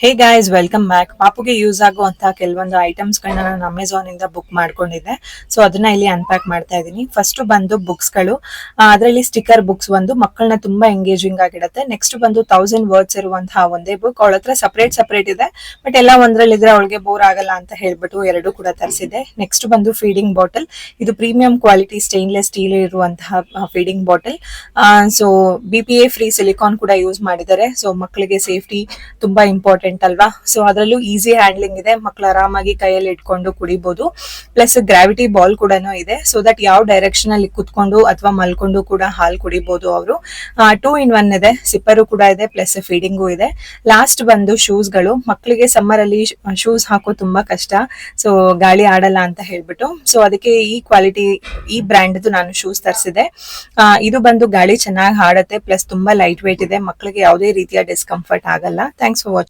ಹೇ guys welcome back. ಪಾಪುಗೆ use ಆಗುವಂತಹ ಕೆಲವೊಂದು ಐಟಮ್ಸ್ ಗಳನ್ನ ನಾನು ಅಮೆಝಾನ್ ಇಂದ ಬುಕ್ ಮಾಡ್ಕೊಂಡಿದ್ದೆ. ಸೊ ಅದನ್ನ ಇಲ್ಲಿ ಅನ್ಪ್ಯಾಕ್ ಮಾಡ್ತಾ ಇದ್ದೀನಿ. ಫಸ್ಟ್ ಬಂದು ಬುಕ್ಸ್ ಗಳು, ಅದರಲ್ಲಿ ಸ್ಟಿಕರ್ ಬುಕ್ಸ್ ಒಂದು ಮಕ್ಕಳನ್ನ ತುಂಬಾ ಎಂಗೇಜಿಂಗ್ ಆಗಿಡುತ್ತೆ. ನೆಕ್ಸ್ಟ್ ಬಂದು 1000 ವರ್ಡ್ಸ್ ಇರುವಂತಹ ಒಂದೇ ಬುಕ್. ಅವಳ ಹತ್ರ ಸಪರೇಟ್ ಇದೆ, ಬಟ್ ಎಲ್ಲ ಒಂದ್ರಲ್ಲಿ ಇದ್ರೆ ಅವಳಿಗೆ ಬೋರ್ ಆಗಲ್ಲ ಅಂತ ಹೇಳ್ಬಿಟ್ಟು ಎರಡು ಕೂಡ ತರಿಸಿದೆ. ನೆಕ್ಸ್ಟ್ ಬಂದು ಫೀಡಿಂಗ್ ಬಾಟಲ್. ಇದು ಪ್ರೀಮಿಯಂ ಕ್ವಾಲಿಟಿ ಸ್ಟೇನ್ಲೆಸ್ ಸ್ಟೀಲ್ ಇರುವಂತಹ feeding bottle. So BPA free silicon ಕೂಡ ಯೂಸ್ ಮಾಡಿದ್ದಾರೆ. ಸೊ ಮಕ್ಕಳಿಗೆ ಸೇಫ್ಟಿ ತುಂಬಾ ಇಂಪಾರ್ಟೆಂಟ್ ಅಲ್ವಾ. ಸೊ ಅದರಲ್ಲೂ ಈಸಿ ಹ್ಯಾಂಡ್ಲಿಂಗ್ ಇದೆ, ಮಕ್ಕಳು ಆರಾಮಾಗಿ ಕೈಯಲ್ಲಿ ಇಟ್ಕೊಂಡು ಕುಡಿಬಹುದು. ಪ್ಲಸ್ ಗ್ರಾವಿಟಿ ಬಾಲ್ ಕೂಡ ಇದೆ, ಸೊ ದಟ್ ಯಾವ ಡೈರೆಕ್ಷನ್ ಅಲ್ಲಿ ಕುತ್ಕೊಂಡು ಅಥವಾ ಮಲ್ಕೊಂಡು ಕೂಡ ಹಾಲು ಕುಡಿಬಹುದು ಅವರು. 2 in 1 ಇದೆ, ಸಿಪ್ಪರು ಕೂಡ ಇದೆ, ಪ್ಲಸ್ ಫೀಡಿಂಗು ಇದೆ. ಲಾಸ್ಟ್ ಬಂದು ಶೂಸ್ ಗಳು. ಮಕ್ಕಳಿಗೆ ಸಮ್ಮರ್ ಅಲ್ಲಿ ಶೂಸ್ ಹಾಕೋ ತುಂಬಾ ಕಷ್ಟ, ಸೊ ಗಾಳಿ ಆಡಲ್ಲ ಅಂತ ಹೇಳ್ಬಿಟ್ಟು, ಸೊ ಅದಕ್ಕೆ ಈ ಕ್ವಾಲಿಟಿ ಈ ಬ್ರ್ಯಾಂಡ್ ನಾನು ಶೂಸ್ ತರಿಸಿದೆ. ಇದು ಬಂದು ಗಾಳಿ ಚೆನ್ನಾಗಿ ಆಡತ್ತೆ, ಪ್ಲಸ್ ತುಂಬಾ ಲೈಟ್ ವೇಟ್ ಇದೆ, ಮಕ್ಕಳಿಗೆ ಯಾವುದೇ ರೀತಿಯ ಡಿಸ್ಕಂಫರ್ಟ್ ಆಗಲ್ಲ. Thanks for watching.